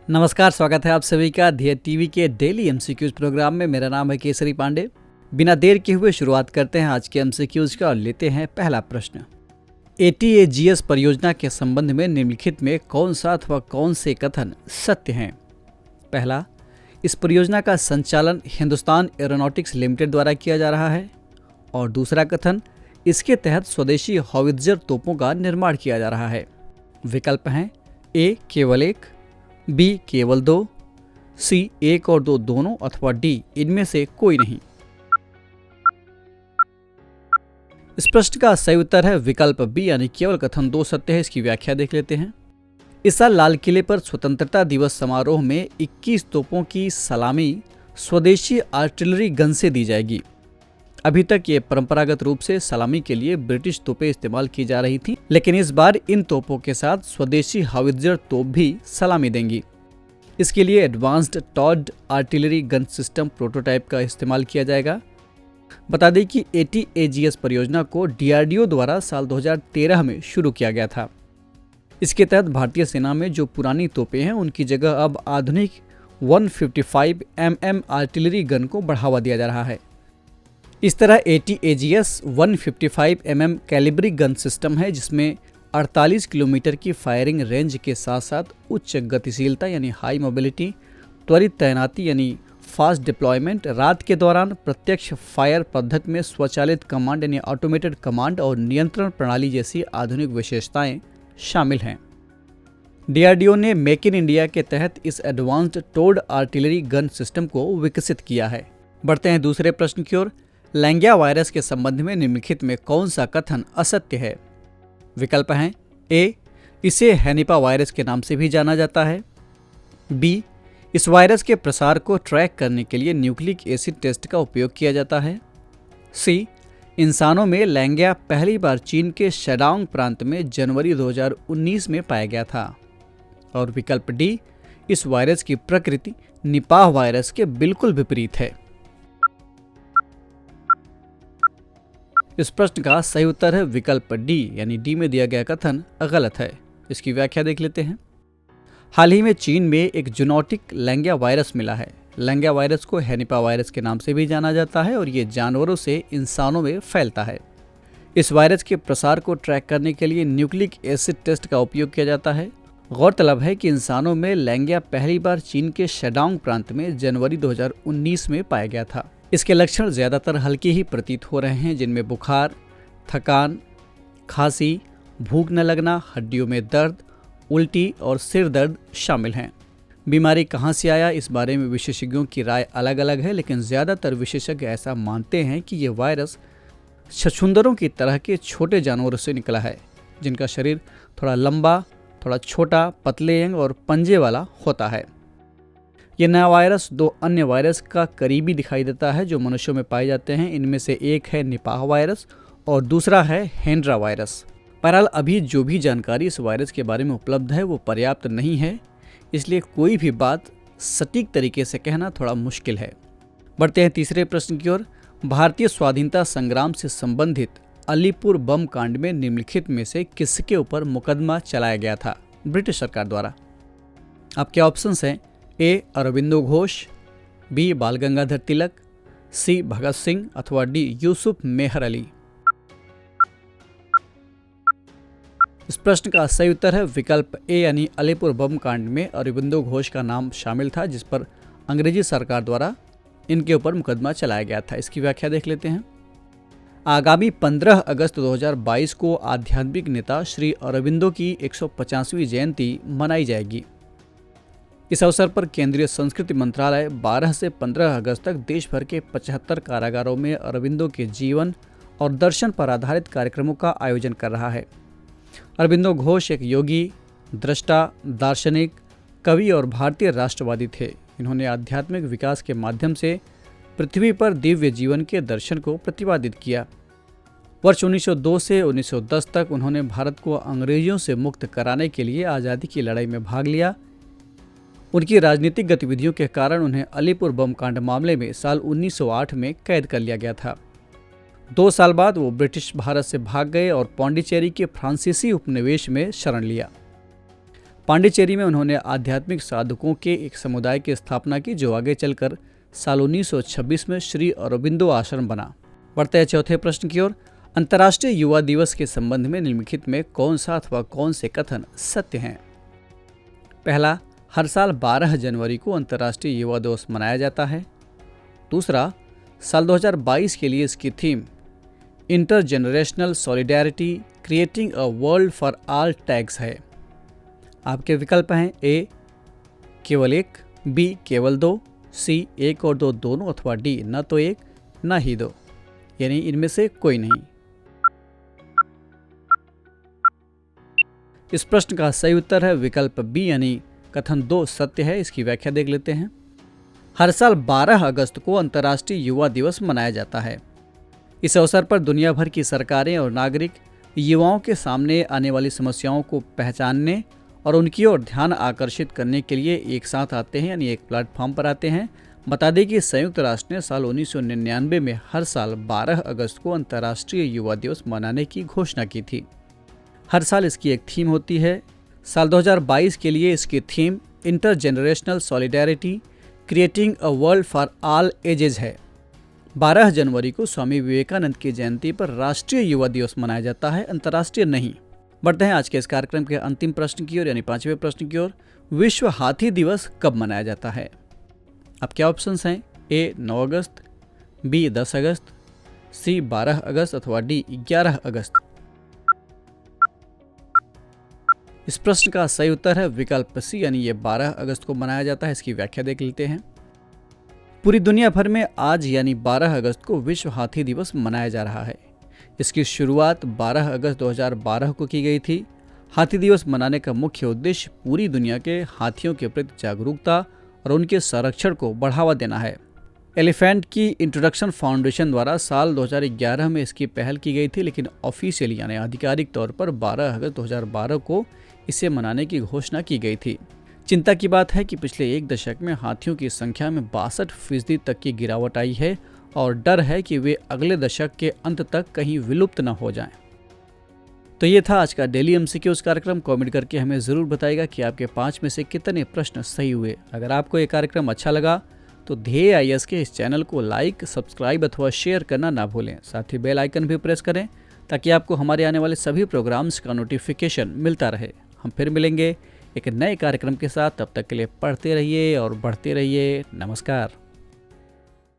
नमस्कार, स्वागत है आप सभी का ध्येय टीवी के डेली एमसीक्यूज प्रोग्राम में। मेरा नाम है केसरी पांडे। बिना देर किए हुए शुरुआत करते हैं आज के एमसीक्यूज का और लेते हैं पहला प्रश्न। एटीएजीएस परियोजना के संबंध में निम्नलिखित में कौन सा अथवा कौन से कथन सत्य हैं? पहला, इस परियोजना का संचालन हिंदुस्तान एरोनॉटिक्स लिमिटेड द्वारा किया जा रहा है। और दूसरा कथन, इसके तहत स्वदेशी हॉवित्जर तोपों का निर्माण किया जा रहा है। विकल्प हैं ए केवल एक, बी केवल दो, सी एक और दो दोनों, अथवा डी इनमें से कोई नहीं। इस प्रश्न का सही उत्तर है विकल्प बी यानी केवल कथन दो सत्य है। इसकी व्याख्या देख लेते हैं। इस साल लाल किले पर स्वतंत्रता दिवस समारोह में 21 तोपों की सलामी स्वदेशी आर्टिलरी गन से दी जाएगी। अभी तक ये परंपरागत रूप से सलामी के लिए ब्रिटिश तोपें इस्तेमाल की जा रही थी, लेकिन इस बार इन तोपों के साथ स्वदेशी हावित्जर तोप भी सलामी देंगी। इसके लिए advanced towed artillery gun system prototype का इस्तेमाल किया जाएगा। बता दें कि एटीएजीएस परियोजना को डीआरडीओ द्वारा साल 2013 में शुरू किया गया था। इसके तहत भारतीय सेना में जो पुरानी तोपें हैं उनकी जगह अब आधुनिक 155 mm आर्टिलरी गन को बढ़ावा दिया जा रहा है। इस तरह एटीएजीएस 155 mm कैलिब्री गन सिस्टम है, जिसमें 48 किलोमीटर की फायरिंग रेंज के साथ साथ उच्च गतिशीलता यानी हाई मोबिलिटी, त्वरित तैनाती यानी फास्ट डिप्लॉयमेंट, रात के दौरान प्रत्यक्ष फायर पद्धति में स्वचालित कमांड यानी ऑटोमेटेड कमांड और नियंत्रण प्रणाली जैसी आधुनिक विशेषताएं शामिल हैं। डीआरडीओ ने मेक इन इंडिया के तहत इस advanced towed artillery gun system को विकसित किया है। बढ़ते हैं दूसरे प्रश्न की ओर। लैंगिया वायरस के संबंध में निम्नलिखित में कौन सा कथन असत्य है? विकल्प हैं ए, इसे हैनिपा वायरस के नाम से भी जाना जाता है, बी, इस वायरस के प्रसार को ट्रैक करने के लिए न्यूक्लिक एसिड टेस्ट का उपयोग किया जाता है, सी, इंसानों में लैंगिया पहली बार चीन के शेडांग प्रांत में जनवरी 2019 में पाया गया था, और विकल्प डी, इस वायरस की प्रकृति निपाह वायरस के बिल्कुल विपरीत है। इस प्रश्न का सही उत्तर है विकल्प डी यानी डी में दिया गया कथन गलत है। इसकी व्याख्या देख लेते हैं। हाल ही में चीन में एक जूनोटिक लैंगिया वायरस मिला है। लैंगिया वायरस को हैनिपा वायरस के नाम से भी जाना जाता है और ये जानवरों से इंसानों में फैलता है। इस वायरस के प्रसार को ट्रैक करने के लिए न्यूक्लिक एसिड टेस्ट का उपयोग किया जाता है। गौरतलब है कि इंसानों में लैंगिया पहली बार चीन के शेडांग प्रांत में जनवरी 2019 में पाया गया था। इसके लक्षण ज़्यादातर हल्के ही प्रतीत हो रहे हैं, जिनमें बुखार, थकान, खांसी, भूख न लगना, हड्डियों में दर्द, उल्टी और सिर दर्द शामिल हैं। बीमारी कहां से आया, इस बारे में विशेषज्ञों की राय अलग अलग है, लेकिन ज़्यादातर विशेषज्ञ ऐसा मानते हैं कि ये वायरस छछूंदरों की तरह के छोटे जानवरों से निकला है, जिनका शरीर थोड़ा लंबा, थोड़ा छोटा, पतले अंग और पंजे वाला होता है। ये नया वायरस दो अन्य वायरस का करीबी दिखाई देता है जो मनुष्यों में पाए जाते हैं। इनमें से एक है निपाह वायरस और दूसरा है हेंड्रा वायरस। बहरहाल अभी जो भी जानकारी इस वायरस के बारे में उपलब्ध है वो पर्याप्त नहीं है, इसलिए कोई भी बात सटीक तरीके से कहना थोड़ा मुश्किल है। बढ़ते हैं तीसरे प्रश्न की ओर। भारतीय स्वाधीनता संग्राम से संबंधित अलीपुर बम कांड में निम्नलिखित में से किसके ऊपर मुकदमा चलाया गया था ब्रिटिश सरकार द्वारा? आपके ऑप्शंस हैं ए अरविंदो घोष, बी बाल गंगाधर तिलक, सी भगत सिंह, अथवा डी यूसुफ मेहर अली। इस प्रश्न का सही उत्तर है विकल्प ए यानी अलीपुर बम कांड में अरविंदो घोष का नाम शामिल था, जिस पर अंग्रेजी सरकार द्वारा इनके ऊपर मुकदमा चलाया गया था। इसकी व्याख्या देख लेते हैं। आगामी 15 अगस्त 2022 को आध्यात्मिक नेता श्री अरविंदो की 150वीं जयंती मनाई जाएगी। इस अवसर पर केंद्रीय संस्कृति मंत्रालय 12 से 15 अगस्त तक देश भर के 75 कारागारों में अरविंदो के जीवन और दर्शन पर आधारित कार्यक्रमों का आयोजन कर रहा है। अरविंदो घोष एक योगी, दृष्टा, दार्शनिक, कवि और भारतीय राष्ट्रवादी थे। इन्होंने आध्यात्मिक विकास के माध्यम से पृथ्वी पर दिव्य जीवन के दर्शन को प्रतिपादित किया। वर्ष 1902 से 1910 तक उन्होंने भारत को अंग्रेजों से मुक्त कराने के लिए आज़ादी की लड़ाई में भाग लिया। उनकी राजनीतिक गतिविधियों के कारण उन्हें अलीपुर बम कांड मामले में साल 1908 में कैद कर लिया गया था। 2 साल बाद वो ब्रिटिश भारत से भाग गए और पौंडीचेरी के फ्रांसीसी उपनिवेश में शरण लिया। पांडिचेरी में उन्होंने आध्यात्मिक साधकों के एक समुदाय की स्थापना की, जो आगे चलकर साल 1926 में श्री अरबिंदो आश्रम बना। बढ़ते हैं चौथे प्रश्न की ओर। अंतर्राष्ट्रीय युवा दिवस के संबंध में निम्नलिखित में कौन सा अथवा कौन से कथन सत्य हैं? पहला, हर साल 12 जनवरी को अंतर्राष्ट्रीय युवा दिवस मनाया जाता है। दूसरा, साल 2022 के लिए इसकी theme intergenerational solidarity creating a world for all tags है। आपके विकल्प हैं ए केवल एक, बी केवल दो, सी एक और दो दोनों, अथवा डी न तो एक न ही दो, यानी इनमें से कोई नहीं। इस प्रश्न का सही उत्तर है विकल्प बी, यानी कथन 2 सत्य है। इसकी व्याख्या देख लेते हैं। हर साल 12 अगस्त को अंतर्राष्ट्रीय युवा दिवस मनाया जाता है। इस अवसर पर दुनिया भर की सरकारें और नागरिक युवाओं के सामने आने वाली समस्याओं को पहचानने और उनकी ओर ध्यान आकर्षित करने के लिए एक साथ आते हैं, यानी एक प्लेटफॉर्म पर आते हैं। बता दें कि संयुक्त राष्ट्र ने साल 1999 में हर साल 12 अगस्त को अंतर्राष्ट्रीय युवा दिवस मनाने की घोषणा की थी। हर साल इसकी एक थीम होती है। साल 2022 के लिए इसकी theme intergenerational solidarity creating a world for all edges है। 12 जनवरी को स्वामी विवेकानंद की जयंती पर राष्ट्रीय युवा दिवस मनाया जाता है, अंतर्राष्ट्रीय नहीं। बढ़ते हैं आज के इस कार्यक्रम के अंतिम प्रश्न की ओर, यानी 5वें प्रश्न की ओर। विश्व हाथी दिवस कब मनाया जाता है? अब क्या ऑप्शंस हैं? ए 9 अगस्त, बी 10 अगस्त, सी 12 अगस्त, अथवा डी 11 अगस्त। इस प्रश्न का सही उत्तर है विकल्प सी, यानी ये 12 अगस्त को मनाया जाता है। इसकी व्याख्या देख लेते हैं। पूरी दुनिया भर में आज यानी 12 अगस्त को विश्व हाथी दिवस मनाया जा रहा है। इसकी शुरुआत 12 अगस्त 2012 को की गई थी। हाथी दिवस मनाने का मुख्य उद्देश्य पूरी दुनिया के हाथियों के प्रति जागरूकता और उनके संरक्षण को बढ़ावा देना है। एलिफेंट की इंट्रोडक्शन फाउंडेशन द्वारा साल 2011 में इसकी पहल की गई थी, लेकिन ऑफिशियली यानी आधिकारिक तौर पर 12 अगस्त 2012 को इसे मनाने की घोषणा की गई थी। चिंता की बात है कि पिछले एक दशक में हाथियों की संख्या में 62% तक की गिरावट आई है और डर है कि वे अगले दशक के अंत तक कहीं विलुप्त न हो जाएं। तो ये था आज का डेली एमसीक्यूज कार्यक्रम। कमेंट करके हमें ज़रूर बताइएगा कि आपके 5 में से कितने प्रश्न सही हुए। अगर आपको ये कार्यक्रम अच्छा लगा तो ध्येय आईएएस के इस चैनल को लाइक, सब्सक्राइब अथवा शेयर करना ना भूलें। साथ ही बेल आइकन भी प्रेस करें ताकि आपको हमारे आने वाले सभी प्रोग्राम्स का नोटिफिकेशन मिलता रहे। हम फिर मिलेंगे एक नए कार्यक्रम के साथ। तब तक के लिए पढ़ते रहिए और बढ़ते रहिए। नमस्कार।